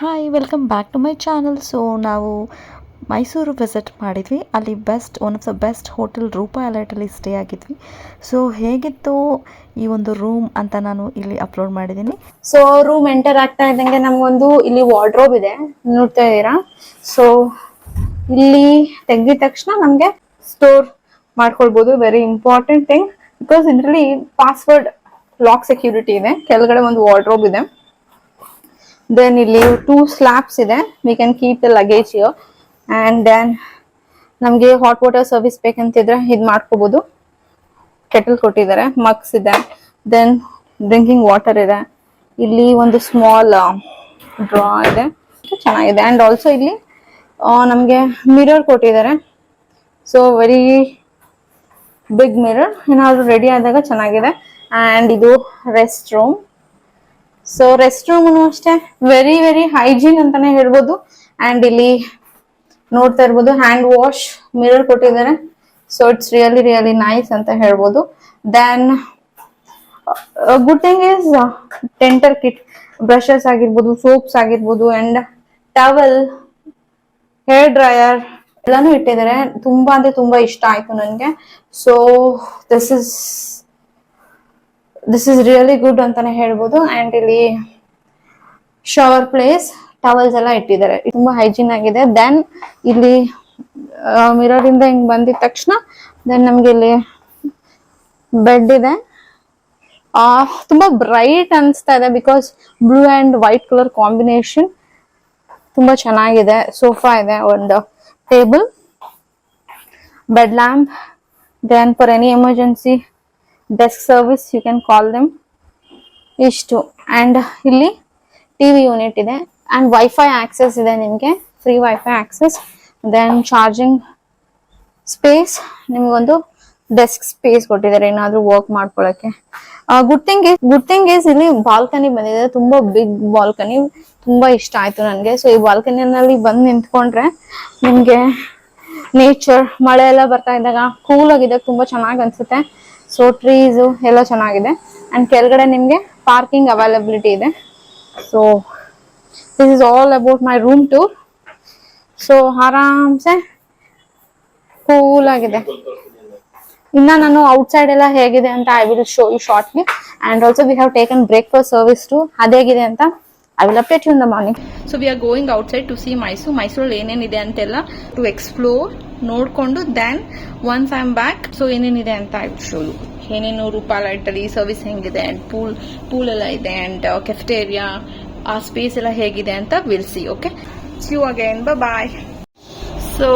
Hi welcome back to my channel. So ನಾವು Mysuru visit ಮಾಡಿದ್ವಿ. ಅಲ್ಲಿ one of the best hotel Rupa ಎಲೈಟಲ್ಲಿ stay ಆಗಿದ್ವಿ. ಸೊ ಹೇಗಿತ್ತು ಈ ಒಂದು ರೂಮ್ ಅಂತ ನಾನು ಇಲ್ಲಿ ಅಪ್ಲೋಡ್ ಮಾಡಿದ್ದೀನಿ. ಸೊ ರೂಮ್ ಎಂಟರ್ ಆಗ್ತಾ ಇದ್ದಂಗೆ ನಮ್ಗೊಂದು ಇಲ್ಲಿ ವಾರ್ಡ್ರೋಬ್ ಇದೆ, ನೋಡ್ತಾ ಇದ್ದೀರಾ. ಸೊ ಇಲ್ಲಿ ತೆಗ್ದಿದ ತಕ್ಷಣ ನಮ್ಗೆ ಸ್ಟೋರ್ ಮಾಡ್ಕೊಳ್ಬಹುದು. ವೆರಿ ಇಂಪಾರ್ಟೆಂಟ್ ಥಿಂಗ್, ಬಿಕಾಸ್ ಇದರಲ್ಲಿ ಪಾಸ್ವರ್ಡ್ ಲಾಕ್ ಸೆಕ್ಯೂರಿಟಿ ಇದೆ. ಕೆಳಗಡೆ ಒಂದು ವಾರ್ಡ್ರೋಬ್ ಇದೆ. ದೆನ್ ಇಲ್ಲಿ 2 ಸ್ಲಾಬ್ಸ್ ಇದೆ. We can keep the luggage here. And then ನಮ್ಗೆ ಹಾಟ್ ವಾಟರ್ ಸರ್ವಿಸ್ ಬೇಕಂತಿದ್ರೆ ಇದು ಮಾಡ್ಕೋಬಹುದು. ಕೆಟಲ್ ಕೊಟ್ಟಿದ್ದಾರೆ, ಮಗ್ಸ್ ಇದೆ, ದೆನ್ ಡ್ರಿಂಕಿಂಗ್ ವಾಟರ್ ಇದೆ. ಇಲ್ಲಿ ಒಂದು ಸ್ಮಾಲ್ ಡ್ರಾ ಇದೆ, ಚೆನ್ನಾಗಿದೆ. ಅಂಡ್ ಆಲ್ಸೋ ಇಲ್ಲಿ ನಮ್ಗೆ ಮಿರರ್ ಕೊಟ್ಟಿದ್ದಾರೆ. ಸೊ ವೆರಿ ಬಿಗ್ ಮಿರರ್, ಏನಾದ್ರು ರೆಡಿ ಆದಾಗ ಚೆನ್ನಾಗಿದೆ. ಅಂಡ್ ಇದು rest room. So rest room ಅಷ್ಟೇ ವೆರಿ ವೆರಿ ಹೈಜೀನ್ ಅಂತಾನೆ ಹೇಳ್ಬೋದು. ಅಂಡ್ ಇಲ್ಲಿ ನೋಡ್ತಾ ಇರ್ಬೋದು ಹ್ಯಾಂಡ್ ವಾಶ್ ಮಿರರ್ ಕೊಟ್ಟಿದ್ದಾರೆ. So it's really really nice ಅಂತ ಹೇಳ್ಬೋದು. Then good thing is dental kit, brushes ಆಗಿರ್ಬೋದು, ಸೋಪ್ಸ್ ಆಗಿರ್ಬೋದು, ಅಂಡ್ ಟವಲ್, ಹೇರ್ ಡ್ರೈಯರ್ ಎಲ್ಲಾನು ಇಟ್ಟಿದ್ದಾರೆ. ತುಂಬಾ ಅಂದ್ರೆ ತುಂಬಾ ಇಷ್ಟ ಆಯ್ತು ನನಗೆ. So this is really good ಅಂತಾನೆ ಹೇಳ್ಬೋದು. ಅಂಡ್ ಇಲ್ಲಿ ಶವರ್ ಪ್ಲೇಸ್, ಟವಲ್ಸ್ ಎಲ್ಲ ಇಟ್ಟಿದ್ದಾರೆ, ತುಂಬಾ ಹೈಜೀನ್ ಆಗಿದೆ. ದೆನ್ ಇಲ್ಲಿ ಮಿರರ್ ಇಂದ ಹಿಂಗ್ ಬಂದಿದ ತಕ್ಷಣ ದೆನ್ ನಮ್ಗೆ ಇಲ್ಲಿ ಬೆಡ್ ಇದೆ. ತುಂಬಾ ಬ್ರೈಟ್ ಅನ್ಸ್ತಾ ಇದೆ because blue and white colour combination ತುಂಬಾ ಚೆನ್ನಾಗಿದೆ. ಸೋಫಾ ಇದೆ, ಒಂದು table, bed lamp, then for any emergency desk service you can call them, ಇಷ್ಟು. ಅಂಡ್ ಇಲ್ಲಿ ಟಿವಿ ಯೂನಿಟ್ ಇದೆ ಅಂಡ್ ವೈಫೈ ಆಕ್ಸೆಸ್ ಇದೆ, ನಿಮ್ಗೆ free wifi access. Then charging space, ನಿಮ್ಗೊಂದು ಡೆಸ್ಕ್ ಸ್ಪೇಸ್ ಕೊಟ್ಟಿದ್ದಾರೆ ಏನಾದ್ರು ವರ್ಕ್ ಮಾಡ್ಕೊಳಕ್ಕೆ. ಗುಡ್ ಥಿಂಗ್ ಇಸ್ ಇಲ್ಲಿ ಬಾಲ್ಕನಿ ಬಂದಿದೆ, ತುಂಬಾ ಬಿಗ್ ಬಾಲ್ಕನಿ, ತುಂಬಾ ಇಷ್ಟ ಆಯ್ತು ನನಗೆ. ಸೊ ಈ ಬಾಲ್ಕನಿನಲ್ಲಿ ಬಂದು ನಿಂತ್ಕೊಂಡ್ರೆ ನಿಮ್ಗೆ ನೇಚರ್, ಮಳೆ ಎಲ್ಲ ಬರ್ತಾ ಇದ್ದಾಗ ಕೂಲ್ ಆಗಿದೆ, ತುಂಬಾ ಚೆನ್ನಾಗಿ ಅನ್ಸುತ್ತೆ. ಸೊ ಟ್ರೀಸ್ ಎಲ್ಲ ಚೆನ್ನಾಗಿದೆ. ಅಂಡ್ ಕೆಳಗಡೆ ನಿಮ್ಗೆ ಪಾರ್ಕಿಂಗ್ ಅವೈಲಬಿಲಿಟಿ ಇದೆ. So this is all about my room tour. So ಆರಾಮ್ಸೆ ಕೂಲ್ ಆಗಿದೆ. ಇನ್ನ ನಾನು ಔಟ್ಸೈಡ್ ಎಲ್ಲ ಹೇಗಿದೆ ಅಂತ I will show you shortly. And also we have taken breakfast service too, ಅದೇಗಿದೆ ಅಂತ I will update you in the morning. So we are going outside to see ಮೈಸೂರಲ್ಲಿ ಏನೇನಿದೆ ಅಂತೆಲ್ಲ ಟು ಎಕ್ಸ್ಪ್ಲೋರ್ ನೋಡ್ಕೊಂಡು then once I am back so ಏನೇನಿದೆ ಅಂತ I will show you. ಏನೇನು ರೂಪಾ ಎಲೈಟಲ್ಲಿ ಸರ್ವಿಸ್ ಹೆಂಗಿದೆ, ಅಂಡ್ ಪೂಲ್ ಎಲ್ಲ ಇದೆ, ಅಂಡ್ ಕೆಫೆಟೇರಿಯಾ, ಆ ಸ್ಪೇಸ್ ಎಲ್ಲ ಹೇಗಿದೆ ಅಂತ will see. Okay, see you again, bye. So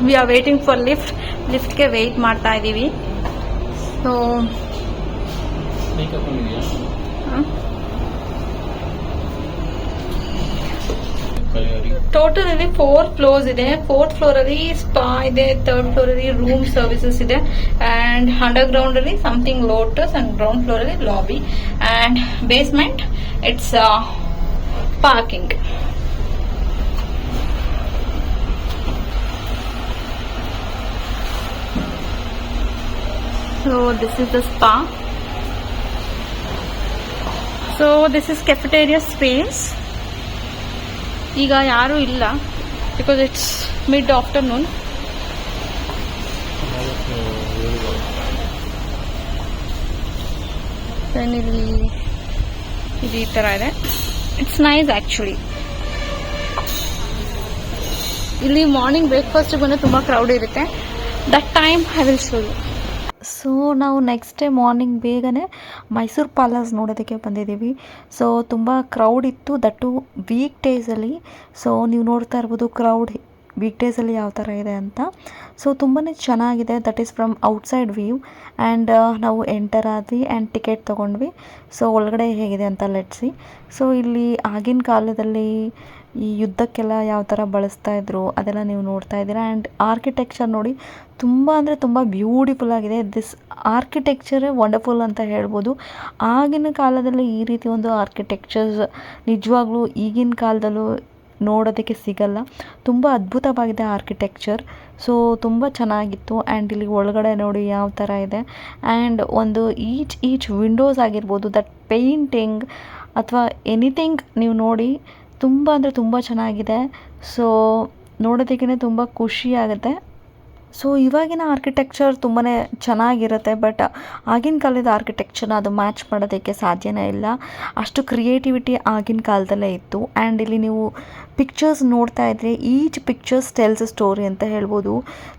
we are waiting for ಲಿಫ್ಟ್ಗೆ ವೇಟ್ ಮಾಡ್ತಾ ಇದ್ದೀವಿ. ಸೊ ಟೋಟಲ್ ಅಲ್ಲಿ 4 ಫ್ಲೋರ್ಸ್ ಇದೆ. 4th ಫ್ಲೋರ್ ಅಲ್ಲಿ ಸ್ಪಾ ಇದೆ, 3rd ಫ್ಲೋರ್ ಅಲ್ಲಿ ರೂಮ್ ಸರ್ವಿಸಸ್ ಇದೆ, ಅಂಡ್ ಅಂಡರ್ ಗ್ರೌಂಡ್ ಅಲ್ಲಿ something lotus, and ground floor ಅಲ್ಲಿ lobby, and basement it's parking. So this is the spa. So this is cafeteria space. ಈಗ ಯಾರು ಇಲ್ಲ ಬಿಕಾಸ್ ಇಟ್ಸ್ ಮಿಡ್ ಆಫ್ಟರ್ನೂನ್. ಇಲ್ಲಿ ಇದು ಈ ತರ ಇದೆ. It's nice actually. ಇಲ್ಲಿ ಮಾರ್ನಿಂಗ್ ಬ್ರೇಕ್ಫಾಸ್ಟ್ ಬಂದ್ರೆ ತುಂಬಾ ಕ್ರೌಡ್ ಇರುತ್ತೆ. That time I will show you. So ನಾವು ನೆಕ್ಸ್ಟ್ ಡೇ ಮಾರ್ನಿಂಗ್ ಬೇಗನೆ ಮೈಸೂರು ಪ್ಯಾಲೇಸ್ ನೋಡೋದಕ್ಕೆ ಬಂದಿದ್ದೀವಿ. ಸೊ ತುಂಬ ಕ್ರೌಡ್ ಇತ್ತು, ದಟ್ಟು ವೀಕ್ ಡೇಸಲ್ಲಿ. ಸೊ ನೀವು ನೋಡ್ತಾ ಇರ್ಬೋದು ಕ್ರೌಡ್ ವೀಕ್ ಡೇಸಲ್ಲಿ ಯಾವ ಥರ ಇದೆ ಅಂತ. ಸೊ ತುಂಬಾ ಚೆನ್ನಾಗಿದೆ. That is from outside view. And ನಾವು ಎಂಟರ್ ಆದ್ವಿ ಆ್ಯಂಡ್ ಟಿಕೆಟ್ ತೊಗೊಂಡ್ವಿ. ಸೊ ಒಳಗಡೆ ಹೇಗಿದೆ ಅಂತ ಲೆಟ್ಸಿ. ಸೊ ಇಲ್ಲಿ ಆಗಿನ ಕಾಲದಲ್ಲಿ ಈ ಯುದ್ಧಕ್ಕೆಲ್ಲ ಯಾವ ಥರ ಬಳಸ್ತಾ ಇದ್ರು ಅದೆಲ್ಲ ನೀವು ನೋಡ್ತಾ ಇದ್ದೀರಾ. ಆ್ಯಂಡ್ ಆರ್ಕಿಟೆಕ್ಚರ್ ನೋಡಿ, ತುಂಬ ಅಂದರೆ ತುಂಬ ಬ್ಯೂಟಿಫುಲ್ ಆಗಿದೆ. ದಿಸ್ ಆರ್ಕಿಟೆಕ್ಚರೇ ವಂಡರ್ಫುಲ್ ಅಂತ ಹೇಳ್ಬೋದು. ಆಗಿನ ಕಾಲದಲ್ಲಿ ಈ ರೀತಿ ಒಂದು ಆರ್ಕಿಟೆಕ್ಚರ್ಸ್ ನಿಜವಾಗ್ಲೂ ಈಗಿನ ಕಾಲದಲ್ಲೂ ನೋಡೋದಕ್ಕೆ ಸಿಗಲ್ಲ. ತುಂಬ ಅದ್ಭುತವಾಗಿದೆ ಆರ್ಕಿಟೆಕ್ಚರ್. ಸೊ ತುಂಬ ಚೆನ್ನಾಗಿತ್ತು. ಆ್ಯಂಡ್ ಇಲ್ಲಿ ಒಳಗಡೆ ನೋಡಿ ಯಾವ ಥರ ಇದೆ. ಆ್ಯಂಡ್ ಒಂದು ಈಚ್ ವಿಂಡೋಸ್ ಆಗಿರ್ಬೋದು, ದಟ್ ಪೇಂಟಿಂಗ್ ಅಥವಾ ಎನಿಥಿಂಗ್ ನೀವು ನೋಡಿ ತುಂಬ ಅಂದರೆ ತುಂಬ ಚೆನ್ನಾಗಿದೆ. ಸೊ ನೋಡೋದಕ್ಕೇ ತುಂಬ ಖುಷಿ ಆಗುತ್ತೆ. ಸೊ ಇವಾಗಿನ ಆರ್ಕಿಟೆಕ್ಚರ್ ತುಂಬಾ ಚೆನ್ನಾಗಿರುತ್ತೆ, ಬಟ್ ಆಗಿನ ಕಾಲದ ಆರ್ಕಿಟೆಕ್ಚರ್ನ ಅದು ಮ್ಯಾಚ್ ಮಾಡೋದಕ್ಕೆ ಸಾಧ್ಯನೇ ಇಲ್ಲ. ಅಷ್ಟು ಕ್ರಿಯೇಟಿವಿಟಿ ಆಗಿನ ಕಾಲದಲ್ಲೇ ಇತ್ತು. ಆ್ಯಂಡ್ ಇಲ್ಲಿ ನೀವು ಪಿಕ್ಚರ್ಸ್ ನೋಡ್ತಾ ಇದ್ರೆ each pictures tells a story ಅಂತ ಹೇಳ್ಬೋದು.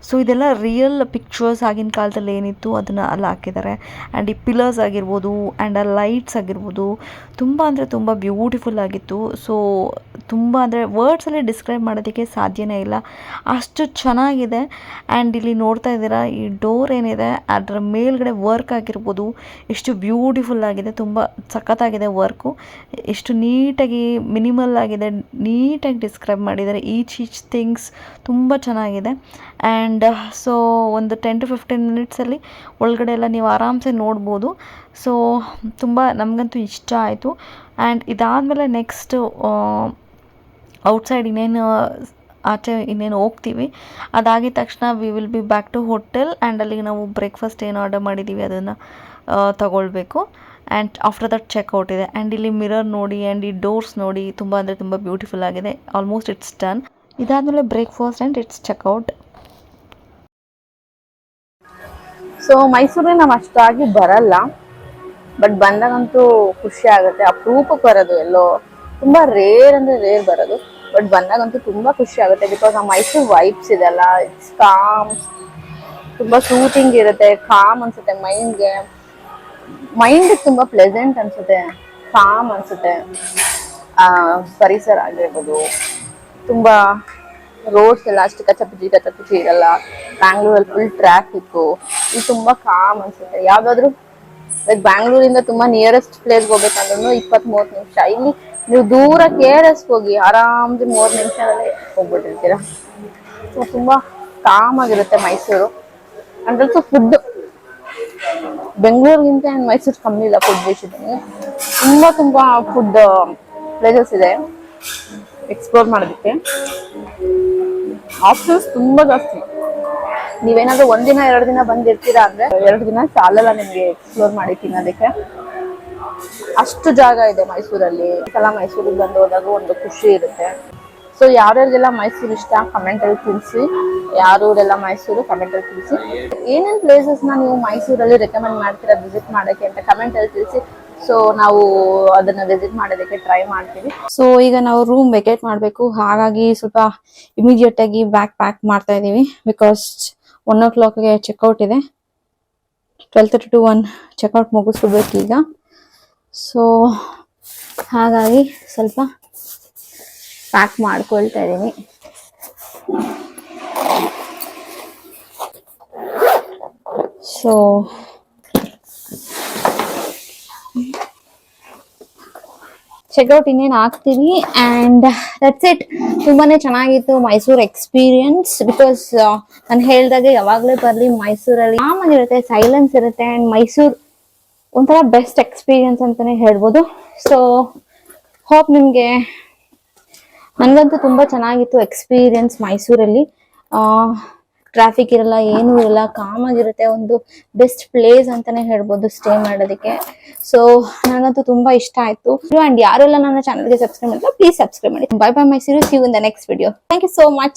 ಸೊ ಇದೆಲ್ಲ ರಿಯಲ್ ಪಿಕ್ಚರ್ಸ್ ಆಗಿನ ಕಾಲದಲ್ಲಿ ಏನಿತ್ತು ಅದನ್ನು ಅಲ್ಲಿ ಹಾಕಿದ್ದಾರೆ. ಆ್ಯಂಡ್ ಈ ಪಿಲ್ಲರ್ಸ್ ಆಗಿರ್ಬೋದು ಆ್ಯಂಡ್ ಆ ಲೈಟ್ಸ್ ಆಗಿರ್ಬೋದು ತುಂಬ ಅಂದರೆ ತುಂಬ ಬ್ಯೂಟಿಫುಲ್ ಆಗಿತ್ತು. ಸೊ ತುಂಬ ಅಂದರೆ ವರ್ಡ್ಸಲ್ಲಿ ಡಿಸ್ಕ್ರೈಬ್ ಮಾಡೋದಕ್ಕೆ ಸಾಧ್ಯನೇ ಇಲ್ಲ, ಅಷ್ಟು ಚೆನ್ನಾಗಿದೆ. ಆ್ಯಂಡ್ ಇಲ್ಲಿ ನೋಡ್ತಾ ಇದ್ದೀರಾ ಈ ಡೋರ್ ಏನಿದೆ ಅದರ ಮೇಲ್ಗಡೆ ವರ್ಕ್ ಆಗಿರ್ಬೋದು ಎಷ್ಟು ಬ್ಯೂಟಿಫುಲ್ ಆಗಿದೆ, ತುಂಬ ಸಖತ್ತಾಗಿದೆ ವರ್ಕು. ಎಷ್ಟು ನೀಟಾಗಿ ಮಿನಿಮಲ್ ಆಗಿದೆ, ನೀಟಾಗಿ ಡಿಸ್ಕ್ರೈಬ್ ಮಾಡಿದ್ದಾರೆ ಈಚ್ ಥಿಂಗ್ಸ್, ತುಂಬ ಚೆನ್ನಾಗಿದೆ. ಆ್ಯಂಡ್ ಸೊ ಒಂದು 10 to 15 ಮಿನಿಟ್ಸಲ್ಲಿ ಒಳಗಡೆ ಎಲ್ಲ ನೀವು ಆರಾಮ್ಸೆ ನೋಡ್ಬೋದು. ಸೊ ತುಂಬ ನಮಗಂತೂ ಇಷ್ಟ ಆಯಿತು. ಆ್ಯಂಡ್ ಇದಾದಮೇಲೆ ನೆಕ್ಸ್ಟು ಔಟ್ಸೈಡ್ ಆಚೆ ಇನ್ನೇನು ಹೋಗ್ತೀವಿ. ಅದಾಗಿದ ತಕ್ಷಣ we will be back to hotel. And ಅಲ್ಲಿಗೆ ನಾವು ಬ್ರೇಕ್ಫಾಸ್ಟ್ ಏನು ಆರ್ಡರ್ ಮಾಡಿದ್ದೀವಿ ಅದನ್ನು ತಗೊಳ್ಬೇಕು. ಆ್ಯಂಡ್ ಆಫ್ಟರ್ ದಟ್ ಚೆಕ್ಔಟ್ ಇದೆ. ಆ್ಯಂಡ್ ಇಲ್ಲಿ ಮಿರರ್ ನೋಡಿ ಆ್ಯಂಡ್ ಈ ಡೋರ್ಸ್ ನೋಡಿ ತುಂಬ ಅಂದರೆ ತುಂಬ ಬ್ಯೂಟಿಫುಲ್ ಆಗಿದೆ. Almost it's done. ಇದಾದಮೇಲೆ breakfast and it's checkout. So ಮೈಸೂರಿಗೆ ನಾವು ಅಷ್ಟಾಗಿ ಬರಲ್ಲ, ಬಟ್ ಬಂದಾಗಂತೂ ಖುಷಿ ಆಗುತ್ತೆ. ಅಪರೂಪಕ್ಕೆ ಬರೋದು, ಎಲ್ಲೋ ತುಂಬಾ ರೇರ್ ಅಂದ್ರೆ ರೇರ್ ಬರೋದು, ಬಟ್ ಬಂದಾಗಂತೂ ತುಂಬಾ ಖುಷಿ ಆಗುತ್ತೆ. ಬಿಕಾಸ್ ಆ ಮೈಸೂರು ವೈಬ್ಸ್ ಇದೆಲ್ಲ, ಇಟ್ಸ್ ಕಾಮ್, ತುಂಬಾ ಸೂತಿಂಗ್ ಇರುತ್ತೆ, ಕಾಮ್ ಅನ್ಸುತ್ತೆ ಮೈಂಡ್ ತುಂಬಾ ಪ್ಲೆಸೆಂಟ್ ಅನ್ಸುತ್ತೆ, ಕಾಮ್ ಅನ್ಸುತ್ತೆ. ಪರಿಸರ ಆಗಿರ್ಬೋದು, ತುಂಬಾ ರೋಡ್ಸ್ ಎಲ್ಲ ಅಷ್ಟು ಕಚ್ಚಪುಚ್ಚಿ ಇರಲ್ಲ. ಬ್ಯಾಂಗ್ಳೂರಲ್ಲಿ ಫುಲ್ ಟ್ರಾಫಿಕ್, ಇದು ತುಂಬಾ ಕಾಮ್ ಅನ್ಸುತ್ತೆ. ಯಾವ್ದಾದ್ರು ಲೈಕ್ ಬ್ಯಾಂಗ್ಳೂರಿಂದ ತುಂಬಾ ನಿಯರೆಸ್ಟ್ ಪ್ಲೇಸ್ಗೆ ಹೋಗ್ಬೇಕಂದ್ರೂ 20-30 ನಿಮಿಷ. ಇಲ್ಲಿ ನೀವು ದೂರ KRS ಹೋಗಿ ಆರಾಮ್ಸೆ 3 ನಿಮಿಷದಲ್ಲೇ ಹೋಗ್ಬಿಟ್ಟಿರ್ತೀರಾ. ಸೊ ತುಂಬಾ ಕಾಮ್ ಆಗಿರುತ್ತೆ ಮೈಸೂರು. ಅಂಡ್ ಆಲ್ಸೋ ಫುಡ್ ಬೆಂಗಳೂರಿಗಿಂತ ಮೈಸೂರು ಕಮ್ಮಿ ಇಲ್ಲ ಫುಡ್ ವಿಷಯದಲ್ಲಿ. ತುಂಬಾ ಫುಡ್ ಪ್ಲೇಸಸ್ ಇದೆ ಎಕ್ಸ್ಪ್ಲೋರ್ ಮಾಡೋದಕ್ಕೆ. ಆಪ್ಷನ್ಸ್ ತುಂಬಾ ಜಾಸ್ತಿ. ನೀವೇನಾದ್ರೂ 1 ದಿನ 2 ದಿನ ಬಂದಿರ್ತೀರಾ ಅಂದ್ರೆ 2 ದಿನ ಸಾಲಲ್ಲ ನಿಮ್ಗೆ ಎಕ್ಸ್ಪ್ಲೋರ್ ಮಾಡಿ ತಿನ್ನೋದಕ್ಕೆ. ಅಷ್ಟು ಜಾಗ ಇದೆ ಮೈಸೂರಲ್ಲಿ. ಎಲ್ಲ ಮೈಸೂರಿಗೆ ಬಂದು ಹೋದಾಗ ಒಂದು ಖುಷಿ ಇರುತ್ತೆ. ಸೊ ಯಾರ್ಯಾರಿಗೆಲ್ಲ ಮೈಸೂರು ಇಷ್ಟ ಕಮೆಂಟ್ ಅಲ್ಲಿ ತಿಳಿಸಿ. ಯಾರೂರೆಲ್ಲ ಮೈಸೂರು ಕಮೆಂಟ್ ಅಲ್ಲಿ ತಿಳಿಸಿ. ಏನೇನ್ ಪ್ಲೇಸಸ್ ನ ನೀವು ಮೈಸೂರಲ್ಲಿ ರೆಕಮೆಂಡ್ ಮಾಡ್ತೀರಾ ವಿಸಿಟ್ ಮಾಡೋಕೆ ಅಂತ ಕಮೆಂಟ್ ಅಲ್ಲಿ ತಿಳಿಸಿ. ಸೊ ನಾವು ಅದನ್ನ ವಿಸಿಟ್ ಮಾಡೋದಕ್ಕೆ ಟ್ರೈ ಮಾಡ್ತೀವಿ. ಸೊ ಈಗ ನಾವು ರೂಮ್ ವೆಕೇಟ್ ಮಾಡಬೇಕು, ಹಾಗಾಗಿ ಸ್ವಲ್ಪ ಇಮಿಡಿಯೇಟ್ ಆಗಿ ಪ್ಯಾಕ್ ಮಾಡ್ತಾ ಇದೀವಿ. ಬಿಕಾಸ್ 1 o'clock ಚೆಕ್ಔಟ್ ಇದೆ. 12:30 to 1 ಚೆಕ್ಔಟ್ ಮುಗಿಸ್ಬಿಡ್ಬೇಕು ಈಗ. ಸೊ ಹಾಗಾಗಿ ಸ್ವಲ್ಪ ಪ್ಯಾಕ್ ಮಾಡ್ಕೊಳ್ತಾ ಇದ್ದೀನಿ. ಸೊ ಚೆಕ್ಔಟ್ ಇನ್ನೇನು ಆಗ್ತೀವಿ. And that's it. ತುಂಬಾನೇ ಚೆನ್ನಾಗಿತ್ತು ಮೈಸೂರು ಎಕ್ಸ್ಪೀರಿಯನ್ಸ್. ಬಿಕಾಸ್ ನಾನು ಹೇಳ್ದಾಗೆ ಯಾವಾಗಲೇ ಬರಲಿ ಮೈಸೂರಲ್ಲಿ ಆರಾಮಾಗಿರುತ್ತೆ, ಸೈಲೆನ್ಸ್ ಇರುತ್ತೆ. ಆ್ಯಂಡ್ ಮೈಸೂರು ಒಂಥರ ಬೆಸ್ಟ್ ಎಕ್ಸ್ಪೀರಿಯನ್ಸ್ ಅಂತಾನೆ ಹೇಳ್ಬೋದು. ಸೊ ಹೋಪ್ ನಿಮಗೆ, ನನಗಂತೂ ತುಂಬ ಚೆನ್ನಾಗಿತ್ತು ಎಕ್ಸ್ಪೀರಿಯನ್ಸ್ ಮೈಸೂರಲ್ಲಿ. ಟ್ರಾಫಿಕ್ ಇರಲ್ಲ, ಏನೂ ಇರಲ್ಲ, ಕಾಮ್ ಆಗಿರುತ್ತೆ. ಒಂದು ಬೆಸ್ಟ್ ಪ್ಲೇಸ್ ಅಂತಾನೆ ಹೇಳ್ಬೋದು ಸ್ಟೇ ಮಾಡೋದಕ್ಕೆ. ಸೊ ನನಗಂತೂ ತುಂಬಾ ಇಷ್ಟ ಆಯ್ತು. ಅಂಡ್ ಯಾರೆಲ್ಲ ನನ್ನ ಚಾನಲ್ಗೆ ಸಬ್ಸ್ಕ್ರೈಬ್ ಮಾಡಿದ್ರೆ ಪ್ಲೀಸ್ ಸಬ್ಸ್ಕ್ರೈಬ್ ಮಾಡಿ. Bye bye Mysore. See you in the next video. Thank you so much.